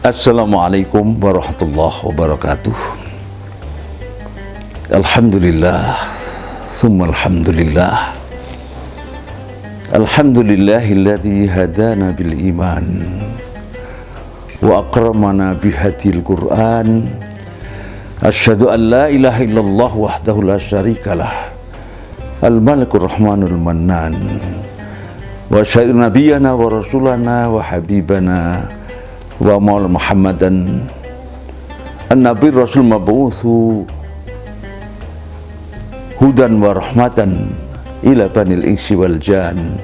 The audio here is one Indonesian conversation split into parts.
Assalamualaikum warahmatullahi wabarakatuh. Alhamdulillah, thumma alhamdulillah. Alhamdulillahilladzi hadana bil iman wa akramana bihadil Qur'an. Asyhadu an la ilaha illallah wahdahu la syarikalah, al-malikur rahmanul mannan. Wa asyhadu nabiyyana wa rasulana wa habibana wa maula Muhammadan an-nabi rasul mab'utsu hudan wa rahmatan ila banil insi wal jan.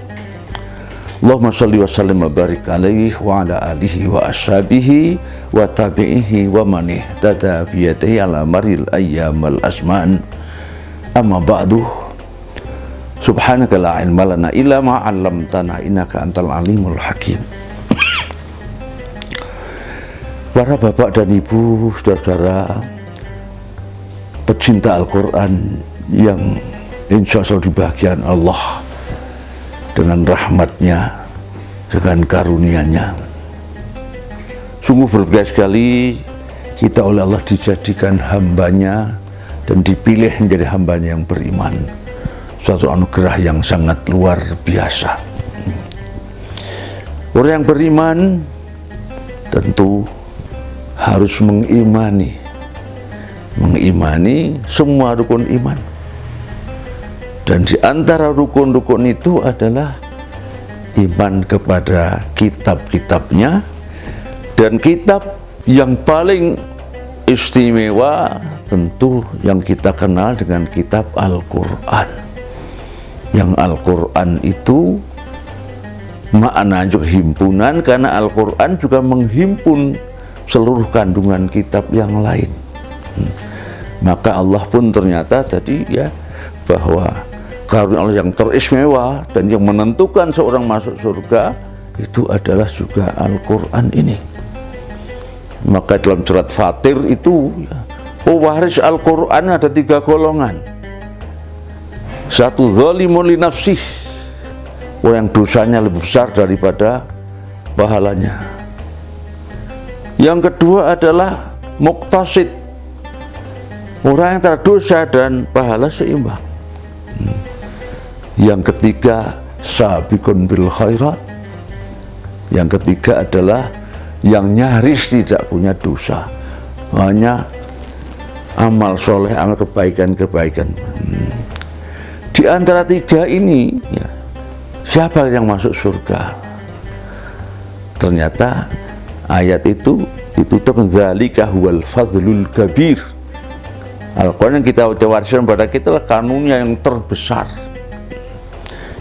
Allahumma shalli wa sallim wa barik alaihi wa ala alihi wa ashabihi wa tabi'ihi wa man ihtada bi yadihi ala maril ayyamal asman. Amma ba'du. Subhanaka la ilma lana illa ma 'allamtana innaka antal alimul hakim. Para bapak dan ibu, saudara-saudara pecinta Al-Quran yang insya Allah dibahagiakan Allah dengan rahmatnya, dengan karunia-Nya. Sungguh berbahagia sekali kita oleh Allah dijadikan hambanya dan dipilih menjadi hambanya yang beriman. Suatu anugerah yang sangat luar biasa. Orang yang beriman tentu harus mengimani semua rukun iman, dan di antara rukun-rukun itu adalah iman kepada kitab-kitabnya, dan kitab yang paling istimewa tentu yang kita kenal dengan kitab Al-Quran. Yang Al-Quran itu makna juga himpunan, karena Al-Quran juga menghimpun seluruh kandungan kitab yang lain. Maka Allah pun ternyata tadi ya, bahwa karunia Allah yang teristimewa dan yang menentukan seorang masuk surga itu adalah juga Al-Quran ini. Maka dalam surat Fatir itu ya, pewaris Al-Quran ada 3 golongan. Satu, zalimun li nafsih, orang yang dosanya lebih besar daripada pahalanya. Yang kedua adalah muqtasid, orang yang terdosa dan pahala seimbang. Yang ketiga, sabiqun bil khairat. Yang ketiga adalah yang nyaris tidak punya dosa, hanya amal soleh, amal kebaikan-kebaikan. Di antara 3 ini ya, siapa yang masuk surga? Ternyata ayat itu ditutup zalika huwal fadlul kabir. Al-Quran yang kita wariskan pada kita adalah karunia yang terbesar.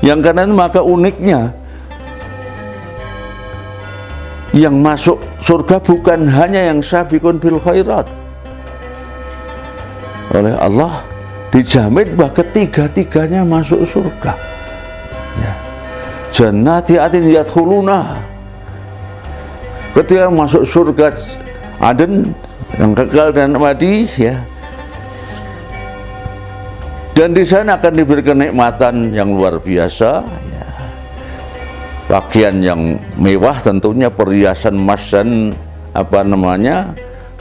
Yang karena itu maka uniknya yang masuk surga bukan hanya yang sabiqun bil khairat. Oleh Allah dijamin bahwa ketiga-tiganya masuk surga. Ya. Jannati atin yadkhuluna, ketika masuk surga Aden yang kekal dan abadi ya. Dan di sana akan diberi kenikmatan yang luar biasa ya. Pakaian yang mewah tentunya, perhiasan emas dan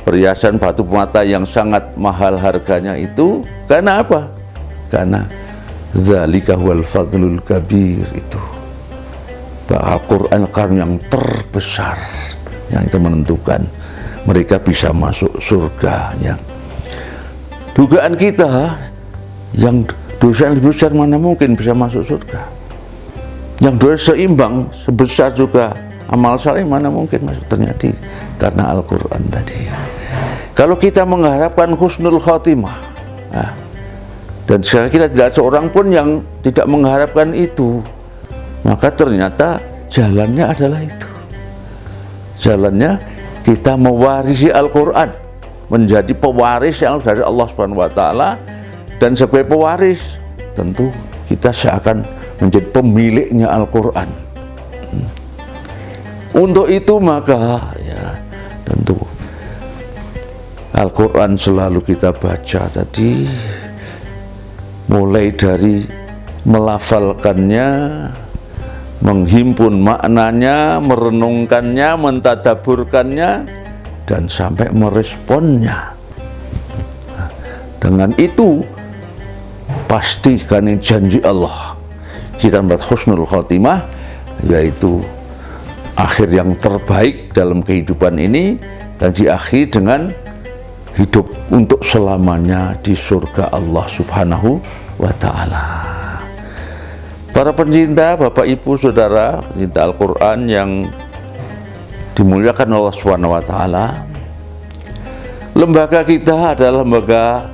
perhiasan batu permata yang sangat mahal harganya itu. Karena apa? Karena zalika huwal fadlul kabir itu. Al-Quran karunia yang terbesar yang itu menentukan mereka bisa masuk surga. Ya. Dugaan kita yang dosa yang lebih besar mana mungkin bisa masuk surga? Yang dosa seimbang sebesar juga amal saleh mana mungkin masuk? Ternyata karena Al-Quran tadi. Kalau kita mengharapkan husnul khotimah, nah, dan sekali kita tidak seorang pun yang tidak mengharapkan itu, maka ternyata jalannya adalah itu. Jalannya kita mewarisi Al-Quran, menjadi pewaris yang dari Allah Subhanahu wa Ta'ala. Dan sebagai pewaris tentu kita seakan menjadi pemiliknya Al-Quran. Untuk itu maka ya tentu Al-Quran selalu kita baca tadi, mulai dari melafalkannya, menghimpun maknanya, merenungkannya, mentadaburkannya, dan sampai meresponnya. Nah, dengan itu pastikan ini janji Allah, kita mendapat husnul khotimah, yaitu akhir yang terbaik dalam kehidupan ini, dan diakhiri dengan hidup untuk selamanya di surga Allah Subhanahu wa ta'ala. Para pencinta, Bapak Ibu Saudara, pencinta Al-Quran yang dimuliakan Allah Subhanahu wa ta'ala, lembaga kita adalah lembaga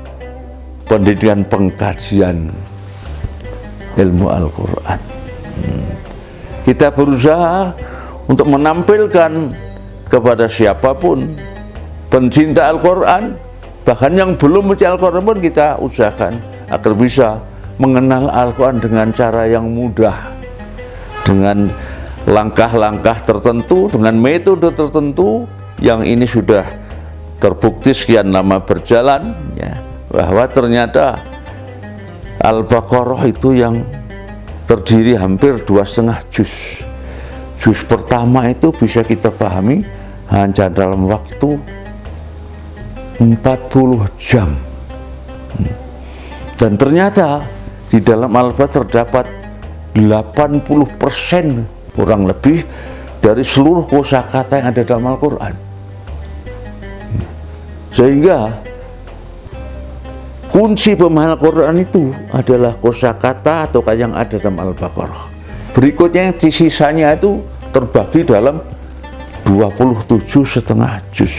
pendidikan pengkajian ilmu Al-Quran. Kita berusaha untuk menampilkan kepada siapapun pencinta Al-Quran, bahkan yang belum mencintai Al-Quran pun kita usahakan agar bisa mengenal Al-Quran dengan cara yang mudah, dengan langkah-langkah tertentu, dengan metode tertentu yang ini sudah terbukti sekian lama berjalan, ya, bahwa ternyata Al-Baqarah itu yang terdiri hampir 2,5 juz. Juz pertama itu bisa kita pahami hanya dalam waktu 40 jam. Dan ternyata di dalam Al-Baqarah terdapat 80% kurang lebih dari seluruh kosakata yang ada dalam Al-Quran. Sehingga kunci pemahaman Al-Quran itu adalah kosakata atau yang ada dalam Al-Baqarah. Berikutnya yang sisanya itu terbagi dalam 27,5 juz.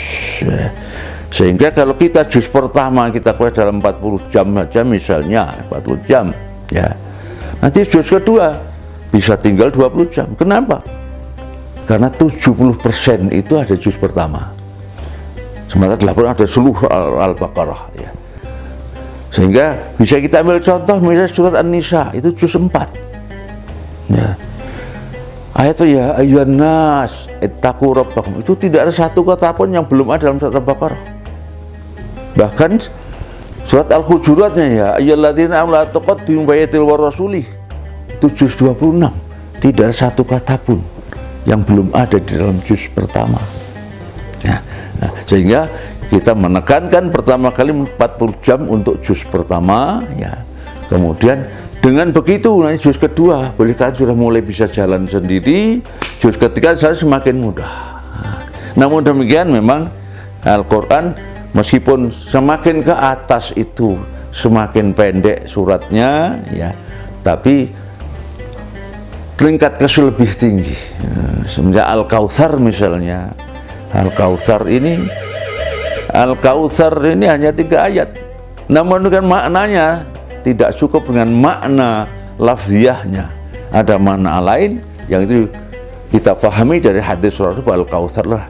Sehingga kalau kita juz pertama kita kuat dalam 40 jam saja, misalnya 40 jam, ya, nanti juz kedua bisa tinggal 20 jam. Kenapa? Karena 70% itu ada juz pertama, sementara 80 ada seluruh Al-Baqarah, ya. Sehingga bisa kita ambil contoh misalnya surat An-Nisa itu juz 4, ya. Ayat ya ayyuhan nas ittaqu rabbakum, itu tidak ada satu kata pun yang belum ada dalam surat Al-Baqarah. Bahkan surat Al-Hujuratnya ya ayyuhalladzina amanu la tuqaddimu bayna yaday Allahi wa rasulih, itu juz 26, tidak ada satu kata pun yang belum ada di dalam juz pertama, ya. Nah, sehingga kita menekankan pertama kali 40 jam untuk juz pertama, ya. Kemudian dengan begitu nanti juz kedua boleh kalian sudah mulai bisa jalan sendiri, juz ketiga semakin mudah. Namun demikian memang Al-Quran meskipun semakin ke atas itu semakin pendek suratnya, ya, tapi tingkat kesul lebih tinggi. Semenjak Al-Kautsar misalnya, Al-Kautsar ini hanya 3 ayat, namun dengan maknanya tidak cukup dengan makna lafziyahnya, ada makna lain yang itu kita pahami dari hadis Rasul. Al-Kautsar lah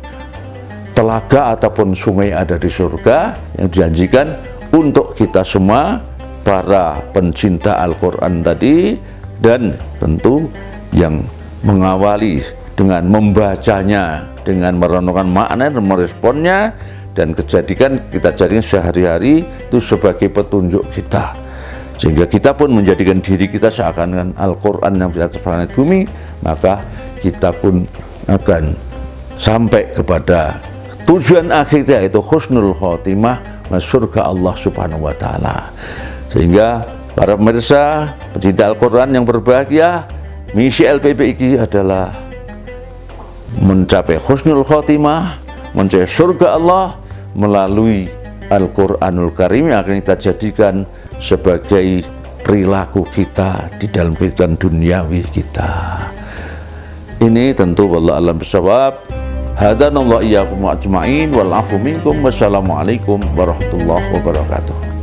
telaga ataupun sungai ada di surga yang dijanjikan untuk kita semua para pencinta Al-Quran tadi, dan tentu yang mengawali dengan membacanya, dengan merenungkan makna dan meresponnya, dan kita jadikan sehari-hari itu sebagai petunjuk kita, sehingga kita pun menjadikan diri kita seakan-akan Al-Quran yang di atas planet bumi, maka kita pun akan sampai kepada tujuan akhirnya, yaitu husnul khotimah, surga Allah Subhanahu wa ta'ala. Sehingga para pemirsa pencinta Al-Quran yang berbahagia, misi LPPI adalah mencapai husnul khotimah, mencapai surga Allah melalui Al-Quranul Karim yang akan kita jadikan sebagai perilaku kita di dalam kehidupan duniawi kita. Ini tentu wallahu a'lam bishawab. Hadanallahu iyyakum ajma'in wal afu minkum. Wassalamualaikum warahmatullahi wabarakatuh.